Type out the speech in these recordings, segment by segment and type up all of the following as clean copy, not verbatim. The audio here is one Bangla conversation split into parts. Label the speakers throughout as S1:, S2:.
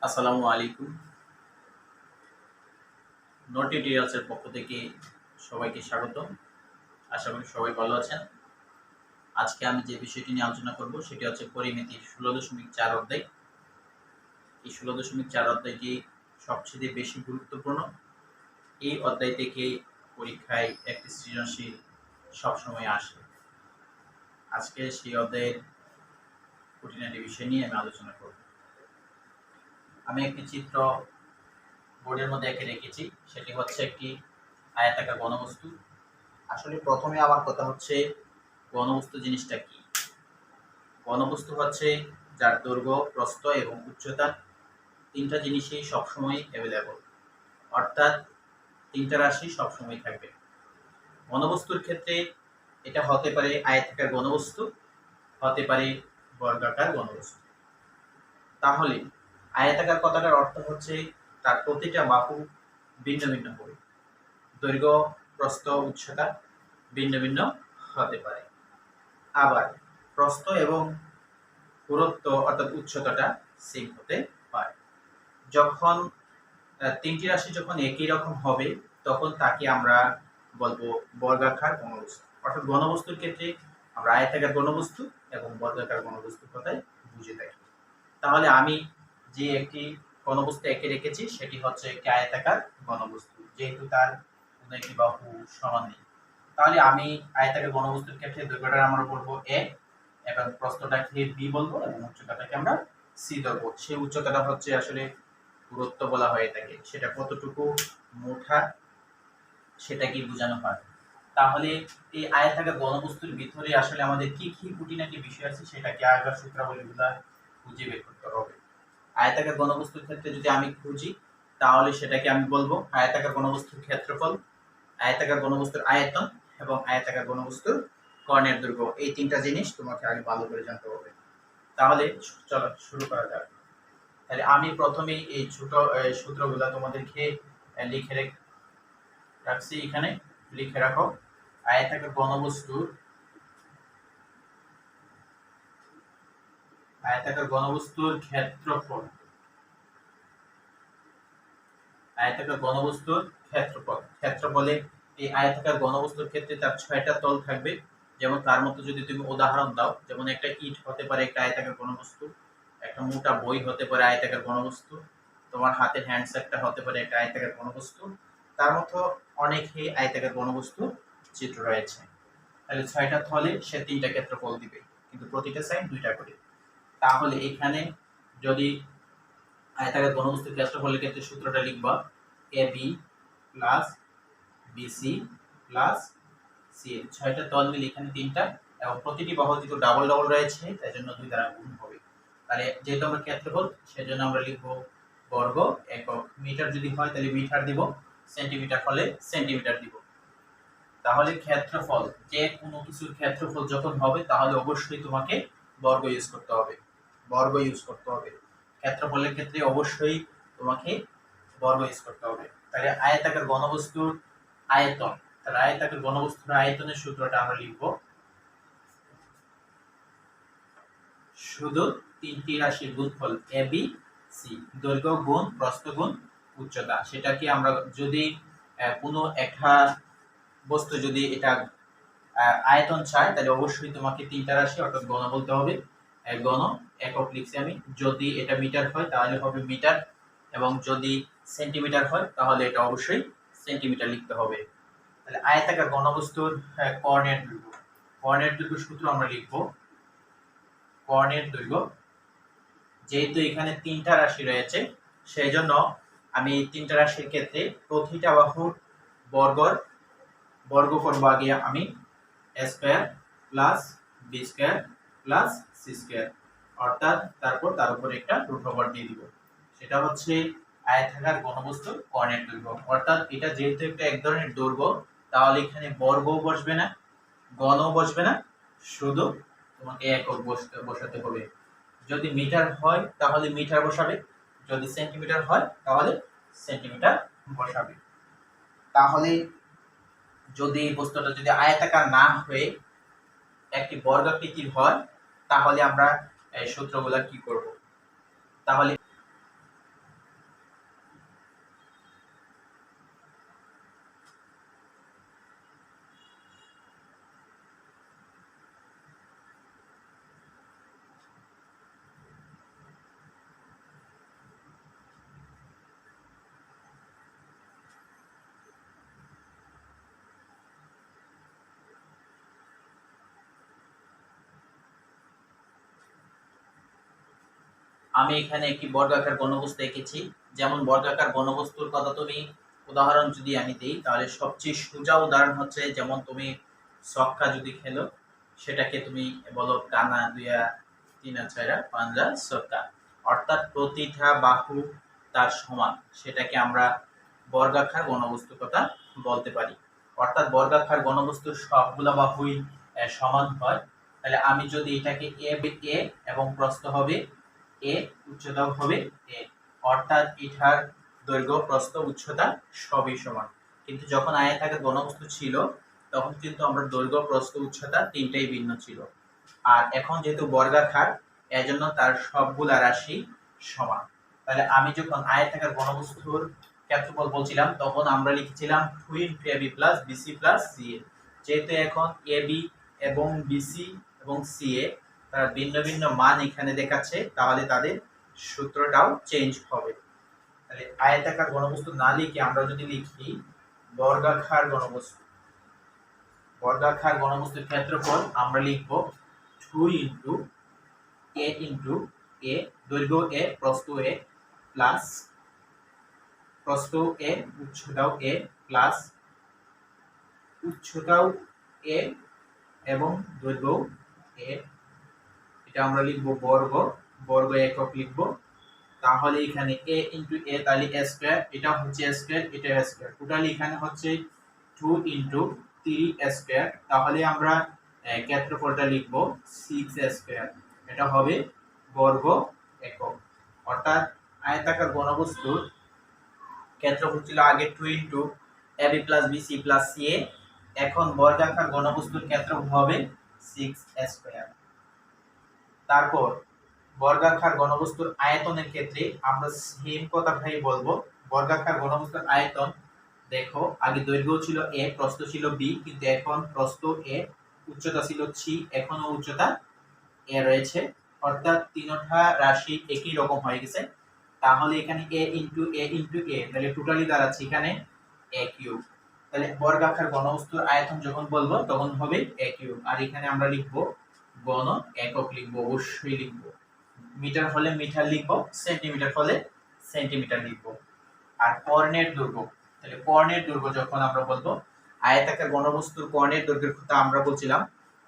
S1: আসসালামু আলাইকুম। নোট টিউটোরিয়ালসের পক্ষ থেকে সবাইকে স্বাগতম। আশা করি সবাই ভালো আছেন। আজকে আমি যে বিষয়টি নিয়ে আলোচনা করব সেটি হচ্ছে পরিমিতির 16.4 অধ্যায়। এই 16.4 অধ্যায়টি সবচেয়ে বেশি গুরুত্বপূর্ণ। এই অধ্যায় থেকে পরীক্ষায় একটি সৃজনশীল সবসময় আসে। আজকে সেই অধ্যায়ের খুঁটিনাটি বিষয় নিয়ে আমি আলোচনা করব। আমি একটি চিত্র বোর্ডের মধ্যে এঁকে রেখেছি, সেটি হচ্ছে একটি আয়তাকার ঘনবস্তু। আসলে প্রথমে আমার কথা হচ্ছে ঘনবস্তু জিনিসটা কি। ঘনবস্তু হচ্ছে যার দৈর্ঘ্য, প্রস্থ এবং উচ্চতা তিনটা জিনিসই সবসময় অ্যাভেলেবল, অর্থাৎ তিনটা রাশি সবসময় থাকবে। ঘনবস্তুর ক্ষেত্রে এটা হতে পারে আয়তাকার ঘনবস্তু, হতে পারে বর্গাকার ঘনবস্তু। তাহলে আয়তাকার কথাটার অর্থ হচ্ছে তার প্রতিটা বাহু ভিন্ন ভিন্ন হবে, দৈর্ঘ্য, প্রস্থ, উচ্চতা ভিন্ন ভিন্ন হতে পারে। আবার প্রস্থ এবং পুরুত্ব অর্থাৎ উচ্চতাটা সেম হতে পারে। যখন তিনটি রাশি যখন একই রকম হবে তখন তাকে আমরা বলবো বর্গাকার ঘনবস্তু। অর্থাৎ ঘনবস্তুর ক্ষেত্রে আমরা আয়তাকার ঘনবস্তু এবং বর্গাকার ঘনবস্তুর কথাই বুঝে থাকি। তাহলে আমি যে একটি ঘনবস্তু এঁকে রেখেছি সেটি হচ্ছে একটি আয়তাকার ঘনবস্তু, যেহেতু তার কোনো একটি বাহু সমান নেই। তাহলে আমি আয়তাকার ঘনবস্তুর ক্ষেত্রে দৈর্ঘ্যটা আমরা বলবো এ, এবং প্রস্থটাকে বি বলবো এবং উচ্চতাটাকে আমরা সি ধরবো। সেই উচ্চতাটা হচ্ছে আসলে দূরত্ব বলা হয়ে থাকে, সেটা কতটুকু মোটা সেটা কি বোঝানো হয়। তাহলে এই আয়তাকার ঘনবস্তুর ভিতরে আসলে আমাদের কি কি খুঁটিনাটি বিষয় আছে সেটাকে আগের সূত্রাবলীগুলো খুঁজে বের করতে হবে। আয়তাকার ঘনবস্তুর ক্ষেত্রে যদি আমি খুঁজি তাহলে সেটাকে আমি বলবো আয়তাকার ঘনবস্তুর ক্ষেত্রফল, আয়তাকার ঘনবস্তুর আয়তন এবং আয়তাকার ঘনবস্তুর কর্ণের দৈর্ঘ্য। এই তিনটা জিনিস তোমাকে আগে ভালো করে জানতে হবে। তাহলে চলো শুরু করা যাক। তাহলে আমি প্রথমেই এই ছোট সূত্রগুলো তোমাদেরকে লিখে রাখছি, এখানে লিখে রাখো। আয়তাকার ঘনবস্তুর ক্ষেত্রফল, আয়তাকার ঘনবস্তুর ক্ষেত্রফলে এই আয়তাকার ঘনবস্তুর ক্ষেত্রে তার 6টা তল থাকবে। যেমন তার মধ্যে যদি তুমি উদাহরণ দাও, যেমন একটা ইট হতে পারে একটা আয়তাকার ঘনবস্তু, একটা মোটা বই হতে পারে আয়তাকার ঘনবস্তু, তোমার হাতের হ্যান্ডসেটটা হতে পারে একটা আয়তাকার ঘনবস্তু। তার মতো অনেকই আয়তাকার ঘনবস্তু চিত্র রয়েছে। তাহলে 6টা তলে সে 3টা ক্ষেত্রফল দিবে, কিন্তু প্রতিটা সাইড 2টা করে। তাহলে এখানে যদি আয়তাকার ঘনবস্তুর ক্ষেত্রফলের ক্ষেত্রে সূত্রটা লিখবা AB plus BC plus CA. 6টা তল মিলে এখানে 3টা, এবং প্রতিটি বাহু যেহেতু ডাবল ডাবল রয়েছে তাই জন্য 2 দ্বারা গুণ হবে। তাহলে যেহেতু আমরা ক্ষেত্রফল সেজন্য আমরা লিখব বর্গ একক। মিটার যদি হয় তাহলে মিটার দিব, সেন্টিমিটার হলে সেন্টিমিটার দিব। তাহলে ক্ষেত্রফল, যে কোনো কিছুর ক্ষেত্রফল যখন হবে তাহলে অবশ্যই তোমাকে বর্গ ইউজ করতে হবে, বর্গ ইউজ করতে হবে। ক্ষেত্রফলের ক্ষেত্রে অবশ্যই তোমাকে বর্গ ইউজ করতে হবে। তাহলে আয়তাকার ঘনবস্তুর আয়তন, তাহলে আয়তাকার ঘনবস্তুর আয়তনের সূত্রটা আমরা লিখব শুধু তিনটি রাশির গুণফল এ বি সি, দৈর্ঘ্য গুণ প্রস্থ গুণ উচ্চতা। সেটাকে আমরা যদি কোনো একটা বস্তু যদি এটা আয়তন চায় তাহলে অবশ্যই তোমাকে 3টা রাশি অর্থাৎ ঘন বলতে হবে। ঘন একক লিখছি আমি, যদি এটা মিটার হয় তাহলে হবে মিটার, এবং যদি সেন্টিমিটার হয় তাহলে এটা অবশ্যই সেন্টিমিটার লিখতে হবে। তাহলে আয়তাকার ঘনবস্তুর কর্ণের দৈর্ঘ্য, কর্ণের দৈর্ঘ্য সূত্র আমরা লিখব কর্ণের দৈর্ঘ্য। যেহেতু এখানে 3টা রাশি রয়েছে সেই জন্য আমি 3টা রাশির ক্ষেত্রে প্রতিটা বাহুর বর্গ করব আগে আমি a square plus B square plus C square, অর্থাৎ তারপর তার উপর একটা রুট ওভার দিয়ে দিব। সেটা হচ্ছে আয়তাকার ঘনবস্তুর কর্ণের দৈর্ঘ্য। অর্থাৎ এটা যেহেতু একটা এক ধরনের দৈর্ঘ্য তাহলে এখানে বর্গও বসবে না, ঘনও বসবে না, শুধু তোমাকে একক বসাতে হবে। যদি মিটার হয় তাহলে মিটার বসাবে, যদি সেন্টিমিটার হয় তাহলে সেন্টিমিটার বসাবে। তাহলে যদি বস্তুটা যদি আয়তাকার না হয়ে একটি বর্গাকৃতির হয় তাহলে আমরা এই সূত্রগুলো কি করব। তাহলে আমি এখানে একটি বর্গাকার ঘনবস্তু এঁকেছি। যেমন বর্গাকার ঘনবস্তুর কথা তুমি উদাহরণ যদি আমি দিই, তাহলে সবচেয়ে সোজা উদাহরণ হচ্ছে, যেমন তুমি ছক্কা যদি খেলো, সেটাকে তুমি বলো কানা দুইয়া তিনা ছয়রা পাঁচা ছক্কা, অর্থাৎ প্রতিটা বাহু তার সমান, সেটাকে আমরা বর্গাকার ঘনবস্তুর কথা বলতে পারি। অর্থাৎ বর্গাকার ঘনবস্তুর সবগুলা বাহুই সমান হয়। তাহলে আমি যদি এটাকে এ এবং প্রস্থ হবে এ, উচ্চতাও হবে এ, অর্থাৎ এটার দৈর্ঘ্য প্রস্থ উচ্চতা সবই সমান। কিন্তু যখন আয়তাকার ঘনবস্তু ছিল, তখন কিন্তু আমরা দৈর্ঘ্য প্রস্থ উচ্চতা তিনটাই ভিন্ন ছিল। আর এখন যেহেতু বর্গাকার, এজন্য তার সবগুলা রাশি সমান। তাহলে আমি যখন আয়তাকার ঘনবস্তুর ক্ষেত্রফল বলছিলাম, তখন আমরা লিখেছিলাম 2 * ab + bc + ca। যেহেতু এখন ab এবং bc এবং ca তার ভিন্ন ভিন্ন মান এখানে দেখাচ্ছে, তাহলে তাদের সূত্রটাও চেঞ্জ হবে। তাহলে আয়তাকার ঘনবস্তু না লিখে আমরা যদি লিখি বর্গাকার ঘনবস্তু, বর্গাকার ঘনবস্তুর ক্ষেত্রফল আমরা লিখব 2 * a * a, দৈর্ঘ্য a, প্রস্থ a, প্লাস প্রস্থ a, উচ্চতাও a, প্লাস উচ্চতাও a এবং দৈর্ঘ্য a, এটা আমরা লিখব বর্গ, বর্গ একক লিখব। তাহলে এখানে a * a, তাহলে a স্কয়ার, এটা হচ্ছে a স্কয়ার, এটা a স্কয়ার, টোটালি এখানে হচ্ছে 2 * 3a স্কয়ার। তাহলে আমরা ক্ষেত্রফলটা লিখব 6a স্কয়ার, এটা হবে বর্গ একক। অর্থাৎ আয়তাকার ঘনবস্তুর ক্ষেত্রফল ছিল আগে 2 * ab + bc + ca, এখন বর্গাকার ঘনবস্তুর ক্ষেত্রফল হবে 6a স্কয়ার। তারপর বর্গাকার ঘনবস্তুর আয়তনের ক্ষেত্রে আমরা সেম কথাটাই বলবো। বর্গাকার ঘনবস্তুর আয়তন দেখো, আগে দৈর্ঘ্য ছিল a, প্রস্থ ছিল b, কিন্তু এখন প্রস্থ a, উচ্চতা ছিল c, এখনো উচ্চতা a রয়েছে, অর্থাৎ তিনটা রাশি একই রকম হয়ে গেছে। তাহলে এখানে a * a * a, তাহলে টোটালি দাঁড়াচ্ছে এখানে a কিউব। তাহলে বর্গাকার ঘনবস্তুর আয়তন যখন বলবো তখন হবে a কিউব। আর এখানে আমরা লিখবো ঘন একক, লিখবো অবশ্যই লিখবো। মিটার হলে মিটার লিখবো, সেন্টিমিটার হলে সেন্টিমিটার লিখবো। আর কর্ণের দৈর্ঘ্য, তাহলে কর্ণের দৈর্ঘ্য যখন আমরা বলবো, আয়তাকার ঘনবস্তুর কর্ণের দৈর্ঘ্যের কথা আমরা বলছিলাম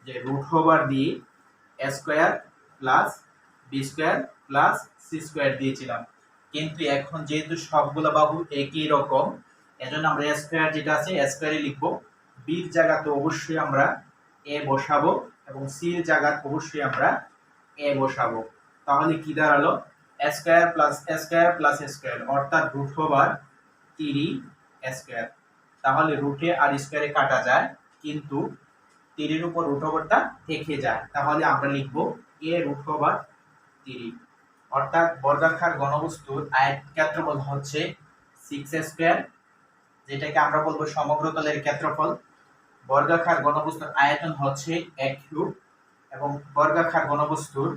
S1: যে √d a square plus b square plus c square দিয়েছিলাম। কিন্তু এখন যেহেতু সবগুলা বাহু একই রকম, এজন্য আমরা a স্কয়ার যেটা আছে a স্কয়ারই লিখবো। b এর জায়গাতে অবশ্যই আমরা a বসাবো এবং c এর জায়গাতে অবশ্যই আমরা a বসাবো। তাহলে কি দাঁড়ালো a square plus a square plus a square, অর্থাৎ √3a স্কয়ার। তাহলে রুটে আর স্কয়ারে কাটা যায়, কিন্তু 3 এর উপর √টা থেকে যায়, তাহলে আমরা লিখব a √3। অর্থাৎ বর্গাকার ঘনবস্তুর ক্ষেত্রফল হচ্ছে 6a স্কয়ার, যেটাকে আমরা বলবো সমগ্র তলের ক্ষেত্রফল। বর্গাকার ঘনবস্তুর আয়তন হচ্ছে a কিউব এবং বর্গাকার ঘনবস্তুর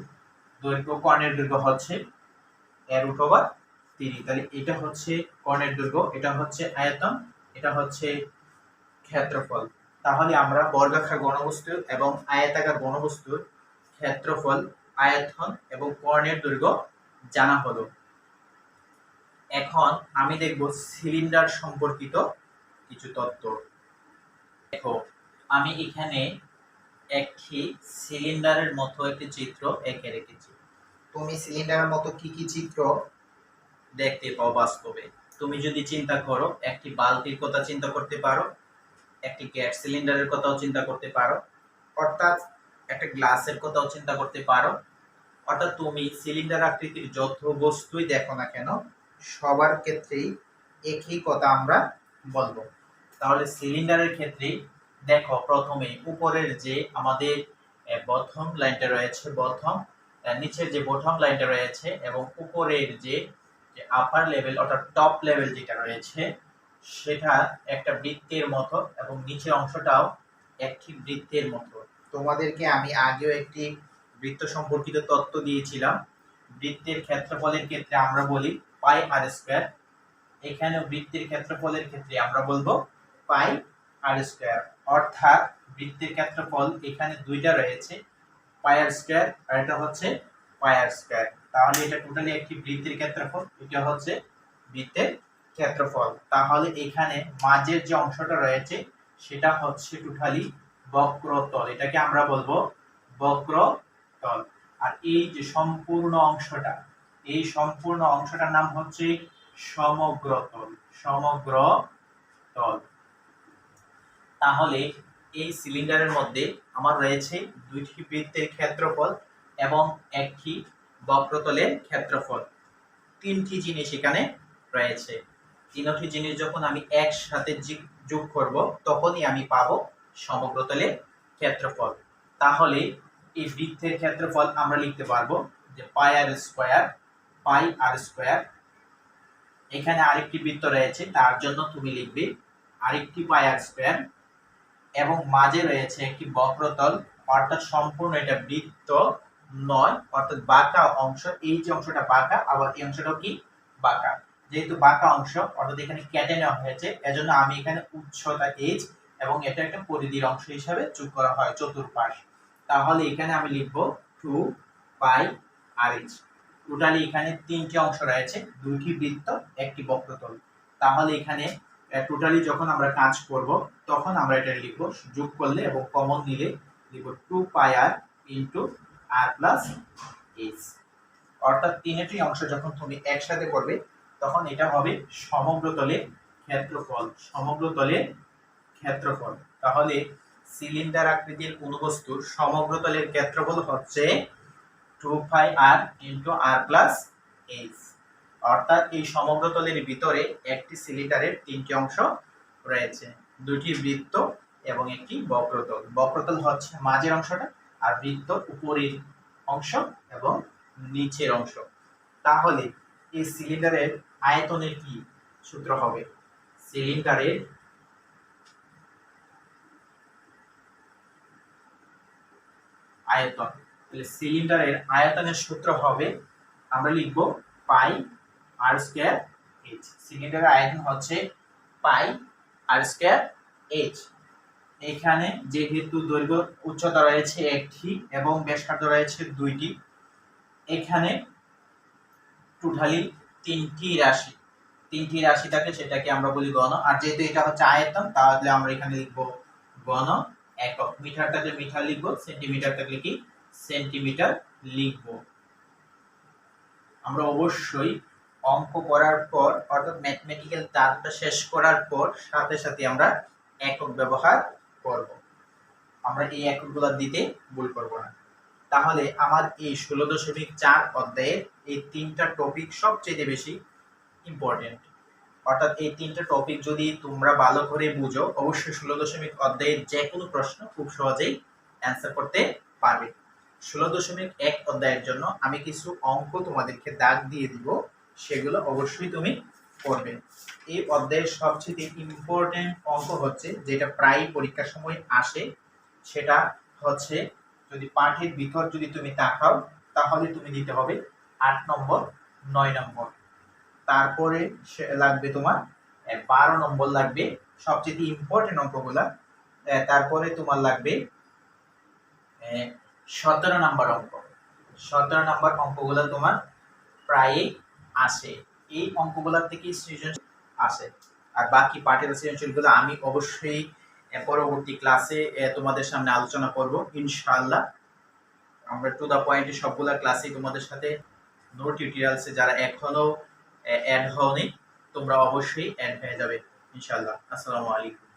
S1: দৈর্ঘ্য, কর্ণের দৈর্ঘ্য হচ্ছে a √3। তাহলে এটা হচ্ছে কর্ণের দৈর্ঘ্য, এটা হচ্ছে আয়তন, এটা হচ্ছে ক্ষেত্রফল। তাহলে আমরা বর্গাকার ঘনবস্তু এবং আয়তাকার ঘনবস্তুর ক্ষেত্রফল, আয়তন এবং কর্ণের দৈর্ঘ্য জানা হলো। এখন আমি দেখব সিলিন্ডার সম্পর্কিত কিছু তথ্য। দেখো, আমি এখানে একটি সিলিন্ডারের মতো একটি চিত্র এঁকে রেখেছি। তুমি সিলিন্ডারের মতো কি কি চিত্র দেখতে পাও বাস্তবে? তুমি যদি চিন্তা করো, একটি বালতির কথা চিন্তা করতে পারো, একটি গ্যাস সিলিন্ডারের কথাও চিন্তা করতে পারো, অর্থাৎ একটা গ্লাসের কথাও চিন্তা করতে পারো। অর্থাৎ তুমি সিলিন্ডার আকৃতির যত বস্তুই দেখো না কেন, সবার ক্ষেত্রেই একই কথা আমরা বলবো। তাহলে সিলিন্ডারের ক্ষেত্রে দেখো, প্রথমে উপরের যে আমাদের বটম লাইনটা রয়েছে, নিচের যে বটম লাইনটা রয়েছে এবং উপরের যে আপার লেভেল অর্থাৎ টপ লেভেল যেটা রয়েছে, সেটা একটা বৃত্তের মতো এবং নিচের অংশটাও একটি বৃত্তের মতো। তোমাদেরকে আমি আগেও একটি বৃত্ত সম্পর্কিত তথ্য দিয়েছিলাম। বৃত্তের ক্ষেত্রফলের ক্ষেত্রে আমরা বলি পাই আর স্কয়ার, এখানে বৃত্তের ক্ষেত্রফলের ক্ষেত্রে আমরা বলবো পাই আর স্কয়ার। অর্থাৎ বৃত্তের ক্ষেত্রফল এখানে দুইটা রয়েছে, পাই আর স্কয়ার, আর এটা হচ্ছে পাই আর স্কয়ার। তাহলে এটা টোটালি একটি বৃত্তের ক্ষেত্রফল, এটা হচ্ছে বৃত্তের ক্ষেত্রফল। তাহলে এখানে মাঝের যে অংশটা রয়েছে সেটা হচ্ছে টোটালি বক্রতল, এটাকে আমরা বলবো বক্রতল। আর এই যে সম্পূর্ণ অংশটা, এই সম্পূর্ণ অংশটার নাম হচ্ছে সমগ্রতল, সমগ্রতল। তাহলে এই সিলিন্ডারের মধ্যে আমার রয়েছে দুইটি বৃত্তের ক্ষেত্রফল এবং একটি বক্রতলের ক্ষেত্রফল, তিনটি জিনিস এখানে রয়েছে। তিনটি জিনিস যখন আমি একসাথে যোগ করব তখনই আমি পাবো সমগ্রতলের ক্ষেত্রফল। তাহলে এই বৃত্তের ক্ষেত্রফল আমরা লিখতে পারবো যে পাই আর স্কয়ার। এখানে আরেকটি বৃত্ত রয়েছে তার জন্য তুমি লিখবে আরেকটি পাই আর স্কয়ার, এবং মাঝে রয়েছে একটি বক্রতল, অর্থাৎ সম্পূর্ণ এটা বৃত্ত নয়, অর্থাৎ বাঁকা অংশ। এই যে অংশটা বাঁকা, আবার এই অংশটাও কি বাঁকা। যেহেতু বাঁকা অংশ অর্থাৎ এখানে কেটে নেওয়া হয়েছে, এজন্য আমি এখানে উচ্চতা h এবং এটা একটা পরিধির অংশ হিসাবে যোগ করা হয় চতুর্পাশ। তাহলে এখানে আমি লিখব 2 পাই আর h। টোটালি এখানে তিনটি অংশ রয়েছে, দুইটি বৃত্ত, একটি বক্রতল। তাহলে এখানে টোটালি যখন আমরা কাজ করব তখন আমরা এটা লিখব যোগ করলে এবং কমন নিলে লিখব 2 পাই আর ইনটু আর প্লাস h। অর্থাৎ তিনটি অংশ যখন তুমি একসাথে করবে তখন এটা হবে সমগ্রতলের ক্ষেত্রফল, সমগ্রতলের ক্ষেত্রফল। তাহলে সিলিন্ডার আকৃতির অনুবস্তুর সমগ্রতলের ক্ষেত্রফল হচ্ছে 2 পাই আর ইনটু আর প্লাস h। অর্থাৎ এই সমগ্রতলের ভিতরে একটি সিলিন্ডারের তিনটি অংশ রয়েছে, দুটি বৃত্ত এবং একটি বক্রতল। বক্রতল হচ্ছে মাঝের অংশটা, আর বৃত্ত উপরের অংশ এবং নিচের অংশ। তাহলে এই সিলিন্ডারের আয়তনের কি সূত্র হবে? সিলিন্ডারের আয়তন, তাহলে সিলিন্ডারের আয়তনের সূত্র হবে, আমরা লিখব পাই আর স্কয়ার h। সিলিন্ডারের আয়তন হচ্ছে পাই আর স্কয়ার h। এখানে যেহেতু দৈর্ঘ্য উচ্চতা রয়েছে একটি এবং ব্যাসার্ধ রয়েছে দুইটি, এখানে টোটালি তিনটি রাশি থাকে, সেটাকে আমরা বলি ঘন। আর যেহেতু এটা হচ্ছে আয়তন তাহলে আমরা এখানে লিখব ঘন একক। মিটার থাকলে মিটার লিখব, সেন্টিমিটার থাকলে কি সেন্টিমিটার লিখব। আমরা অবশ্যই অঙ্ক করার পর অর্থাৎ ম্যাথমেটিক্যাল দাগটা শেষ করার পর সাথে সাথে আমরা একক ব্যবহার করব, আমরা এই এককগুলো দিতে ভুল করব না। তাহলে আমার এই 16.4 অধ্যায়ের এই তিনটা টপিক সবচেয়ে বেশি ইম্পর্টেন্ট। অর্থাৎ এই তিনটা টপিক যদি তোমরা ভালো করে বুঝো অবশ্যই 16 অধ্যায়ের যে কোনো প্রশ্ন খুব সহজেই অ্যান্সার করতে পারবে। 16.1 অধ্যায়ের জন্য আমি কিছু অঙ্ক তোমাদেরকে দাগ দিয়ে দিব, সেগুলো অবশ্যই তুমি করবে। এই অধ্যায়ের সবচেয়ে ইম্পর্টেন্ট অঙ্ক হচ্ছে যেটা প্রায় পরীক্ষার সময় আসে, সেটা হচ্ছে যদি পাঠের ভিতর যদি তুমি তাকাও তাহলে তুমি দিতে হবে 8 নম্বর, 9 নম্বর, তারপরে লাগবে তোমার 12 নম্বর লাগবে সবচেয়ে ইম্পর্টেন্ট অঙ্কগুলা, তারপরে তোমার লাগবে 17 নম্বর অঙ্ক। 17 নম্বর অঙ্কগুলো তোমার প্রায়ই আসে, এই অঙ্কগুলা থেকে সৃজনশীল আসে। আর বাকি পাঠের সৃজনশীলগুলো আমি অবশ্যই পরবর্তী ক্লাসে তোমাদের সামনে আলোচনা করব ইনশাআল্লাহ। আমরা টু দা পয়েন্টে সবগুলা ক্লাসে তোমাদের সাথে নো টিউটোরিয়ালসে যারা এখনো অ্যাড হওনি তোমরা অবশ্যই অ্যাড হয়ে যাবে ইনশাআল্লাহ। আসসালামু আলাইকুম।